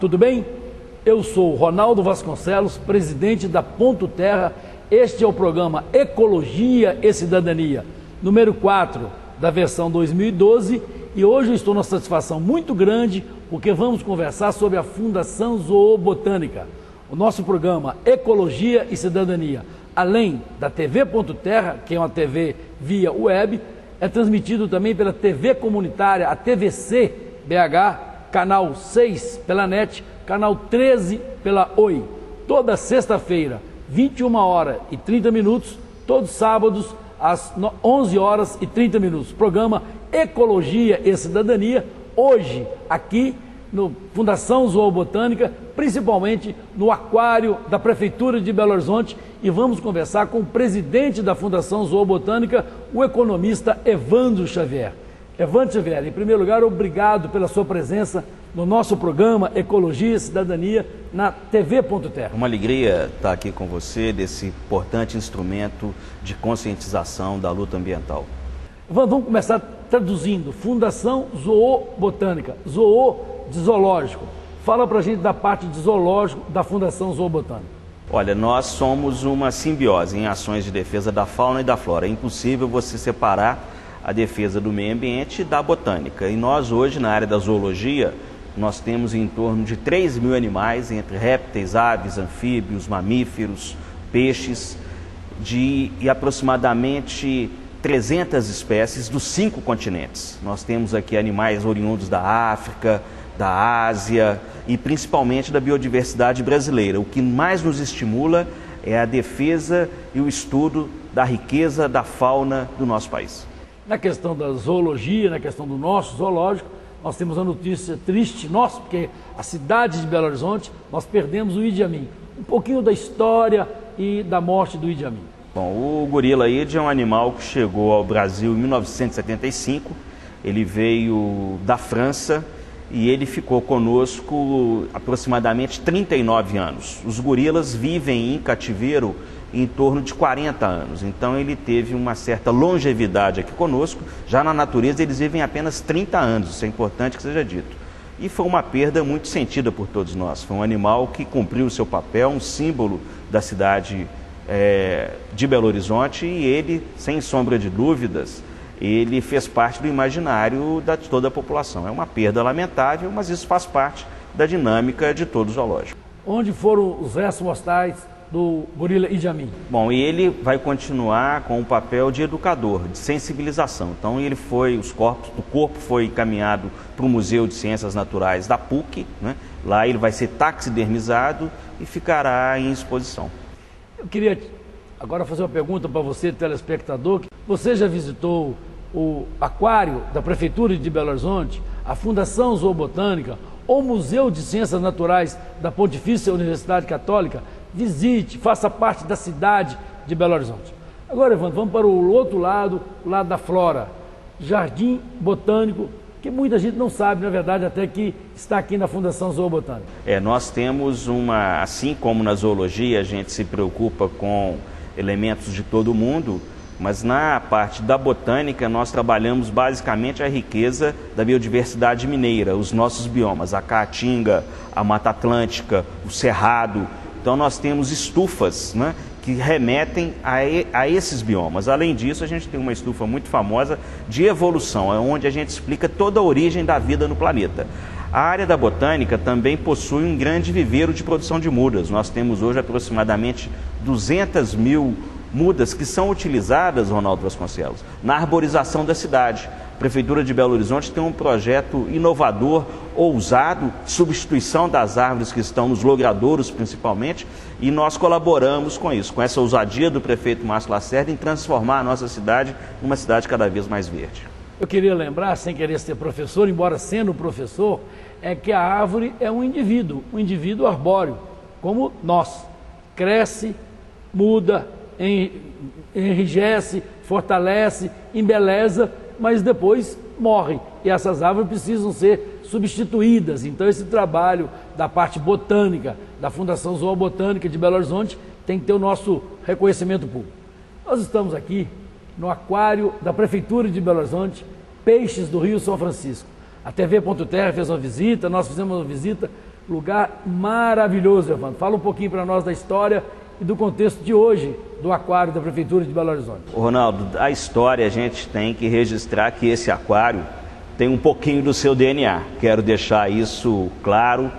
tudo bem? Eu sou Ronaldo Vasconcelos, presidente da Ponto Terra. Este é o programa Ecologia e Cidadania, número 4 da versão 2012, e hoje eu estou numa satisfação muito grande porque vamos conversar sobre a Fundação Zoobotânica. O nosso programa Ecologia e Cidadania, além da TV Ponto Terra, que é uma TV via web, é transmitido também pela TV comunitária, a TVC BH, canal 6 pela NET, canal 13 pela Oi. Toda sexta-feira, 21 horas e 30 minutos, todos sábados, às 11 horas e 30 minutos. Programa Ecologia e Cidadania, hoje aqui no Fundação Zoobotânica, principalmente no aquário da Prefeitura de Belo Horizonte, e vamos conversar com o presidente da Fundação Zoobotânica, o economista Evandro Xavier. Evandro Xavier, em primeiro lugar, obrigado pela sua presença no nosso programa Ecologia e Cidadania na TV Ponto Terra. Uma alegria estar aqui com você, desse importante instrumento de conscientização da luta ambiental. Vamos começar traduzindo. Fundação Zoobotânica, zoô de zoológico. Fala pra gente da parte de zoológico da Fundação Zoobotânica. Olha, nós somos uma simbiose em ações de defesa da fauna e da flora. É impossível você separar a defesa do meio ambiente da botânica. E nós hoje, na área da zoologia, nós temos em torno de 3.000 animais, entre répteis, aves, anfíbios, mamíferos, peixes, e aproximadamente 300 espécies dos 5 continentes. Nós temos aqui animais oriundos da África, da Ásia e principalmente da biodiversidade brasileira. O que mais nos estimula é a defesa e o estudo da riqueza da fauna do nosso país. Na questão da zoologia, na questão do nosso zoológico, nós temos uma notícia triste nossa, porque a cidade de Belo Horizonte, nós perdemos o Idi Amin. Um pouquinho da história e da morte do Idi Amin. Bom, o gorila Idi é um animal que chegou ao Brasil em 1975. Ele veio da França e ele ficou conosco aproximadamente 39 anos. Os gorilas vivem em cativeiro em torno de 40 anos, então ele teve uma certa longevidade aqui conosco. Já na natureza eles vivem apenas 30 anos, isso é importante que seja dito. E foi uma perda muito sentida por todos nós. Foi um animal que cumpriu o seu papel, um símbolo da cidade de Belo Horizonte, e ele, sem sombra de dúvidas, ele fez parte do imaginário de toda a população. É uma perda lamentável, mas isso faz parte da dinâmica de todo o zoológico. Onde foram os restos mortais do gorila Idi Amin? Bom, e ele vai continuar com o papel de educador, de sensibilização. Então o corpo foi encaminhado para o Museu de Ciências Naturais da PUC, né? Lá ele vai ser taxidermizado e ficará em exposição. Eu queria agora fazer uma pergunta para você, telespectador. Você já visitou o aquário da Prefeitura de Belo Horizonte, a Fundação Zoobotânica ou o Museu de Ciências Naturais da Pontifícia Universidade Católica? Visite, faça parte da cidade de Belo Horizonte. Agora, Evandro, vamos para o outro lado, o lado da flora. Jardim Botânico, que muita gente não sabe, na verdade, até que está aqui na Fundação Zoobotânica. Nós temos assim como na zoologia a gente se preocupa com elementos de todo o mundo, mas na parte da botânica nós trabalhamos basicamente a riqueza da biodiversidade mineira, os nossos biomas, a Caatinga, a Mata Atlântica, o Cerrado. Então nós temos estufas, né, que remetem a esses biomas. Além disso, a gente tem uma estufa muito famosa de evolução, onde a gente explica toda a origem da vida no planeta. A área da botânica também possui um grande viveiro de produção de mudas. Nós temos hoje aproximadamente 200.000 mudas que são utilizadas, Ronaldo Vasconcelos, na arborização da cidade. A Prefeitura de Belo Horizonte tem um projeto inovador, ousado, substituição das árvores que estão nos logradouros principalmente, e nós colaboramos com isso, com essa ousadia do prefeito Márcio Lacerda em transformar a nossa cidade numa cidade cada vez mais verde. Eu queria lembrar, sem querer ser professor, embora sendo professor, é que a árvore é um indivíduo arbóreo, como nós. Cresce, muda, enrijece, fortalece, embeleza, mas depois morre. E essas árvores precisam ser substituídas. Então esse trabalho da parte botânica, da Fundação Zoobotânica de Belo Horizonte, tem que ter o nosso reconhecimento público. Nós estamos aqui no aquário da Prefeitura de Belo Horizonte, Peixes do Rio São Francisco. A TV Ponto Terra fez uma visita, nós fizemos uma visita Lugar maravilhoso, Evandro. Fala um pouquinho para nós da história e do contexto de hoje do aquário da Prefeitura de Belo Horizonte. Ronaldo, a história a gente tem que registrar que esse aquário tem um pouquinho do seu DNA. Quero deixar isso claro,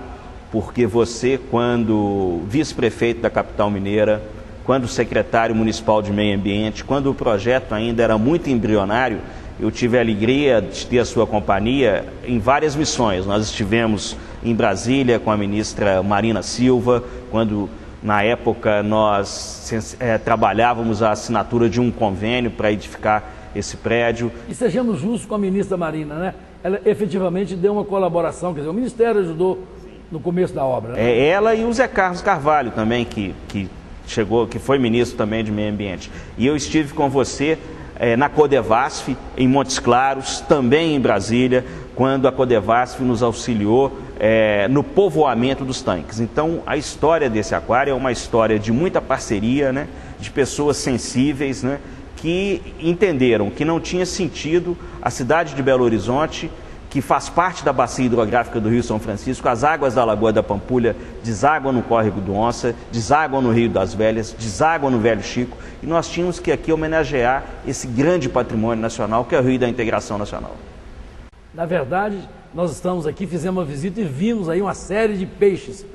porque você, quando vice-prefeito da capital mineira, quando secretário municipal de meio ambiente, quando o projeto ainda era muito embrionário, eu tive a alegria de ter a sua companhia em várias missões. Nós estivemos em Brasília com a ministra Marina Silva, quando na época nós trabalhávamos a assinatura de um convênio para edificar esse prédio. E sejamos justos com a ministra Marina, né? Ela efetivamente deu uma colaboração, quer dizer, o Ministério ajudou no começo da obra. Né? Ela e o Zé Carlos Carvalho também, que foi ministro também de meio ambiente. E eu estive com você na Codevasf, em Montes Claros, também em Brasília, quando a Codevasf nos auxiliou no povoamento dos tanques. Então, a história desse aquário é uma história de muita parceria, né, de pessoas sensíveis, né, que entenderam que não tinha sentido a cidade de Belo Horizonte, que faz parte da bacia hidrográfica do Rio São Francisco, as águas da Lagoa da Pampulha desaguam no Córrego do Onça, desaguam no Rio das Velhas, desaguam no Velho Chico, e nós tínhamos que aqui homenagear esse grande patrimônio nacional que é o Rio da Integração Nacional. Na verdade, nós estamos aqui, fizemos uma visita e vimos aí uma série de peixes.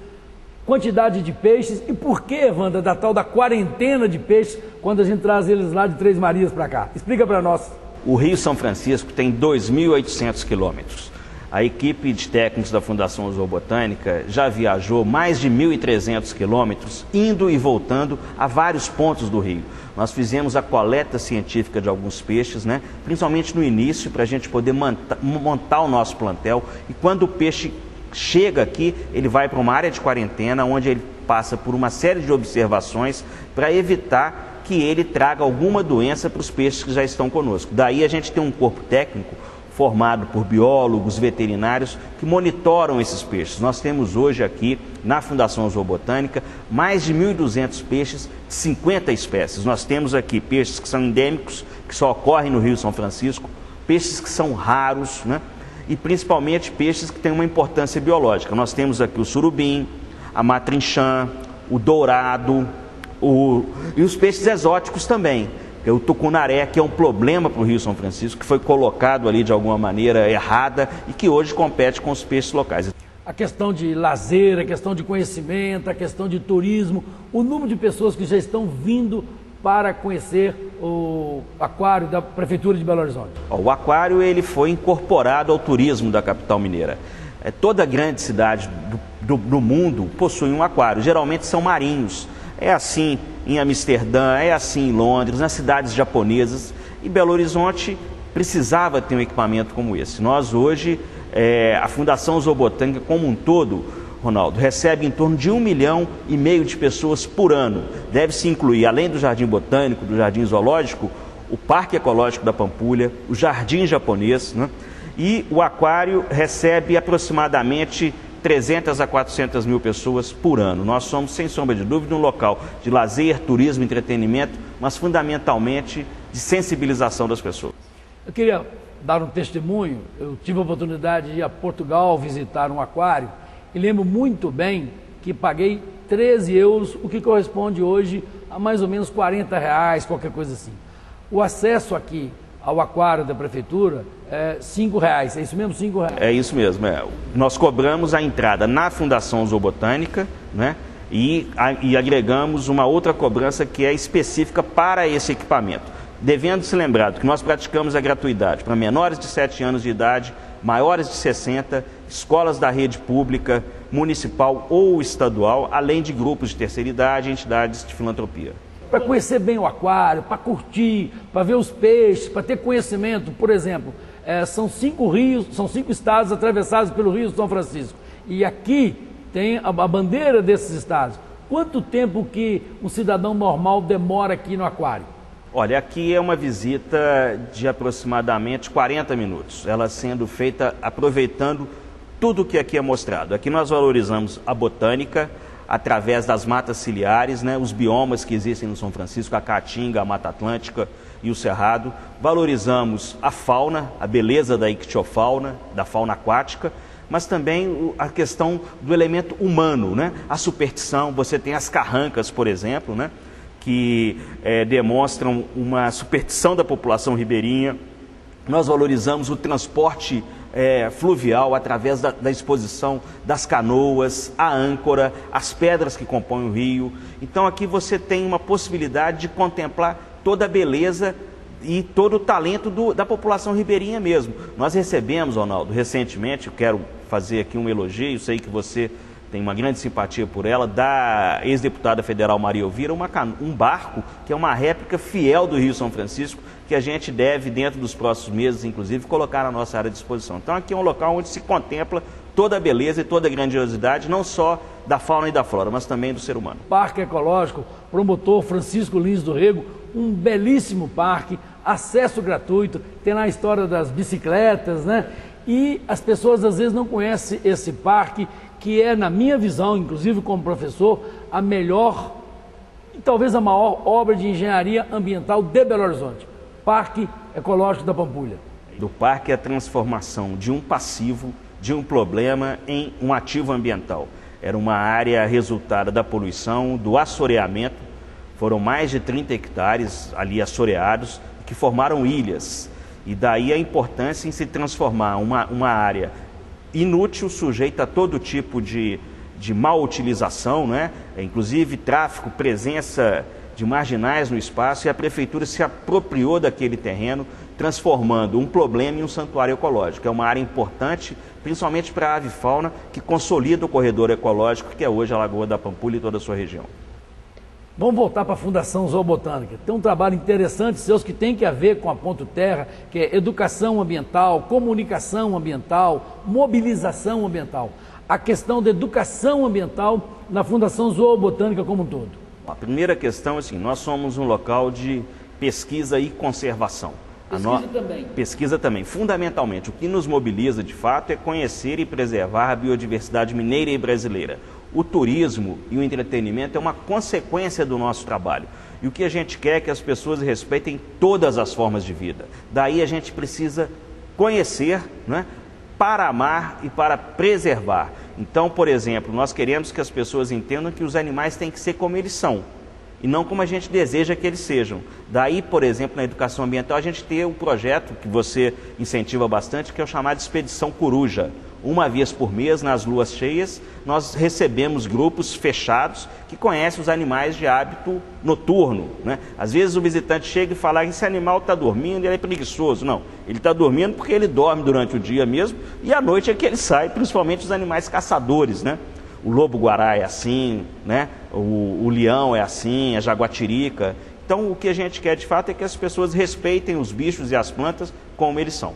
Quantidade de peixes e por que, Evandro, da tal da quarentena de peixes quando a gente traz eles lá de Três Marias para cá? Explica para nós. O Rio São Francisco tem 2.800 quilômetros. A equipe de técnicos da Fundação Zoobotânica já viajou mais de 1.300 quilômetros, indo e voltando a vários pontos do rio. Nós fizemos a coleta científica de alguns peixes, né? Principalmente no início, para a gente poder montar o nosso plantel. E quando o peixe chega aqui, ele vai para uma área de quarentena, onde ele passa por uma série de observações para evitar que ele traga alguma doença para os peixes que já estão conosco. Daí a gente tem um corpo técnico formado por biólogos, veterinários, que monitoram esses peixes. Nós temos hoje aqui, na Fundação Zoobotânica, mais de 1.200 peixes de 50 espécies. Nós temos aqui peixes que são endêmicos, que só ocorrem no Rio São Francisco, peixes que são raros, né? E principalmente peixes que têm uma importância biológica. Nós temos aqui o surubim, a matrinchã, o dourado, e os peixes exóticos também. O tucunaré, que é um problema para o Rio São Francisco, que foi colocado ali de alguma maneira errada e que hoje compete com os peixes locais. A questão de lazer, a questão de conhecimento, a questão de turismo, o número de pessoas que já estão vindo para conhecer o aquário da Prefeitura de Belo Horizonte. O aquário ele foi incorporado ao turismo da capital mineira. Toda grande cidade do mundo possui um aquário, geralmente são marinhos. É assim em Amsterdã, é assim em Londres, nas cidades japonesas, e Belo Horizonte precisava ter um equipamento como esse. Nós hoje, a Fundação Zoobotânica como um todo, Ronaldo, recebe em torno de 1,5 milhão de pessoas por ano. Deve-se incluir, além do Jardim Botânico, do Jardim Zoológico, o Parque Ecológico da Pampulha, o Jardim Japonês, né? E o aquário recebe aproximadamente 300 a 400 mil pessoas por ano. Nós somos, sem sombra de dúvida, um local de lazer, turismo, entretenimento, mas fundamentalmente de sensibilização das pessoas. Eu queria dar um testemunho. Eu tive a oportunidade de ir a Portugal visitar um aquário e lembro muito bem que paguei 13 euros, o que corresponde hoje a mais ou menos 40 reais, qualquer coisa assim. O acesso aqui ao aquário da Prefeitura é 5 reais, é isso mesmo? 5 reais? É isso mesmo. Nós cobramos a entrada na Fundação Zoobotânica, né? E agregamos uma outra cobrança que é específica para esse equipamento. Devendo se lembrar que nós praticamos a gratuidade para menores de 7 anos de idade, maiores de 60, escolas da rede pública, municipal ou estadual, além de grupos de terceira idade e entidades de filantropia. Para conhecer bem o aquário, para curtir, para ver os peixes, para ter conhecimento, por exemplo, são 5 rios, são 5 estados atravessados pelo Rio São Francisco. E aqui tem a bandeira desses estados. Quanto tempo que um cidadão normal demora aqui no aquário? Olha, aqui é uma visita de aproximadamente 40 minutos, ela sendo feita aproveitando tudo que aqui é mostrado. Aqui nós valorizamos a botânica, através das matas ciliares, né, os biomas que existem no São Francisco, a Caatinga, a Mata Atlântica e o Cerrado. Valorizamos a fauna, a beleza da ictiofauna, da fauna aquática, mas também a questão do elemento humano, né? A superstição, você tem as carrancas, por exemplo, né? Que demonstram uma superstição da população ribeirinha. Nós valorizamos o transporte fluvial através da exposição das canoas, a âncora, as pedras que compõem o rio. Então aqui você tem uma possibilidade de contemplar toda a beleza e todo o talento da população ribeirinha mesmo. Nós recebemos, Ronaldo, recentemente, eu quero fazer aqui um elogio, sei que você tem uma grande simpatia por ela, da ex-deputada federal Maria Elvira, um barco que é uma réplica fiel do Rio São Francisco, que a gente deve, dentro dos próximos meses, inclusive, colocar na nossa área de exposição. Então aqui é um local onde se contempla toda a beleza e toda a grandiosidade, não só da fauna e da flora, mas também do ser humano. Parque Ecológico, promotor Francisco Lins do Rego, um belíssimo parque, acesso gratuito, tem lá a história das bicicletas, né? E as pessoas às vezes não conhecem esse parque, que é, na minha visão, inclusive como professor, a melhor e talvez a maior obra de engenharia ambiental de Belo Horizonte, Parque Ecológico da Pampulha. Do parque é a transformação de um passivo, de um problema, em um ativo ambiental. Era uma área resultada da poluição, do assoreamento, foram mais de 30 hectares ali assoreados, que formaram ilhas. E daí a importância em se transformar uma área inútil, sujeita a todo tipo de mal utilização, né? Inclusive tráfico, presença de marginais no espaço, e a prefeitura se apropriou daquele terreno, transformando um problema em um santuário ecológico. É uma área importante, principalmente para a ave e fauna, que consolida o corredor ecológico, que é hoje a Lagoa da Pampulha e toda a sua região. Vamos voltar para a Fundação Zoobotânica. Tem um trabalho interessante seus que tem que ver com a Ponto Terra, que é educação ambiental, comunicação ambiental, mobilização ambiental. A questão da educação ambiental na Fundação Zoobotânica como um todo. A primeira questão é assim, nós somos um local de pesquisa e conservação. Pesquisa também. Fundamentalmente, o que nos mobiliza de fato é conhecer e preservar a biodiversidade mineira e brasileira. O turismo e o entretenimento é uma consequência do nosso trabalho. E o que a gente quer é que as pessoas respeitem todas as formas de vida. Daí a gente precisa conhecer, né, para amar e para preservar. Então, por exemplo, nós queremos que as pessoas entendam que os animais têm que ser como eles são, e não como a gente deseja que eles sejam. Daí, por exemplo, na educação ambiental, a gente tem um projeto que você incentiva bastante, que é o chamado Expedição Coruja. Uma vez por mês, nas luas cheias, nós recebemos grupos fechados que conhecem os animais de hábito noturno, né? Às vezes o visitante chega e fala que esse animal está dormindo, ele é preguiçoso. Não, ele está dormindo porque ele dorme durante o dia mesmo, e à noite é que ele sai, principalmente os animais caçadores, né? O lobo-guará é assim, né? O leão é assim, a jaguatirica. Então o que a gente quer de fato é que as pessoas respeitem os bichos e as plantas como eles são.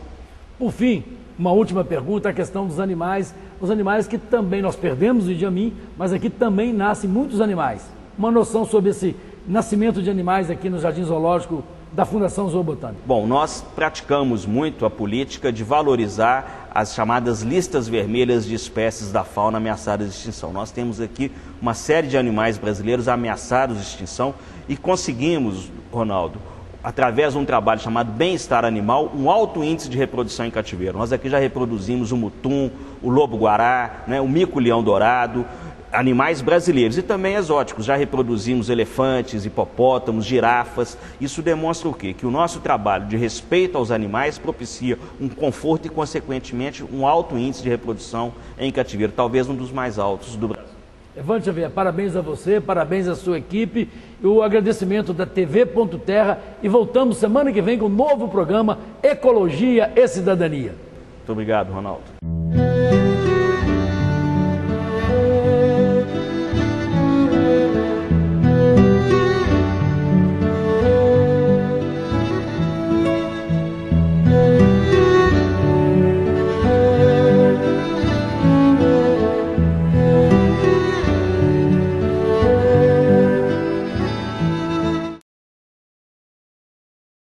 Por fim, uma última pergunta, a questão dos animais. Os animais que também nós perdemos o Idiamim, mas aqui também nascem muitos animais. Uma noção sobre esse nascimento de animais aqui no Jardim Zoológico da Fundação Zoobotânica. Bom, nós praticamos muito a política de valorizar as chamadas listas vermelhas de espécies da fauna ameaçadas de extinção. Nós temos aqui uma série de animais brasileiros ameaçados de extinção e conseguimos, Ronaldo, através de um trabalho chamado Bem-Estar Animal, um alto índice de reprodução em cativeiro. Nós aqui já reproduzimos o mutum, o lobo-guará, né, o mico-leão-dourado, animais brasileiros e também exóticos. Já reproduzimos elefantes, hipopótamos, girafas. Isso demonstra o quê? Que o nosso trabalho de respeito aos animais propicia um conforto e, consequentemente, um alto índice de reprodução em cativeiro, talvez um dos mais altos do Brasil. Evandro Xavier, parabéns a você, parabéns à sua equipe, e o agradecimento da TV Ponto Terra, e voltamos semana que vem com um novo programa Ecologia e Cidadania. Muito obrigado, Ronaldo.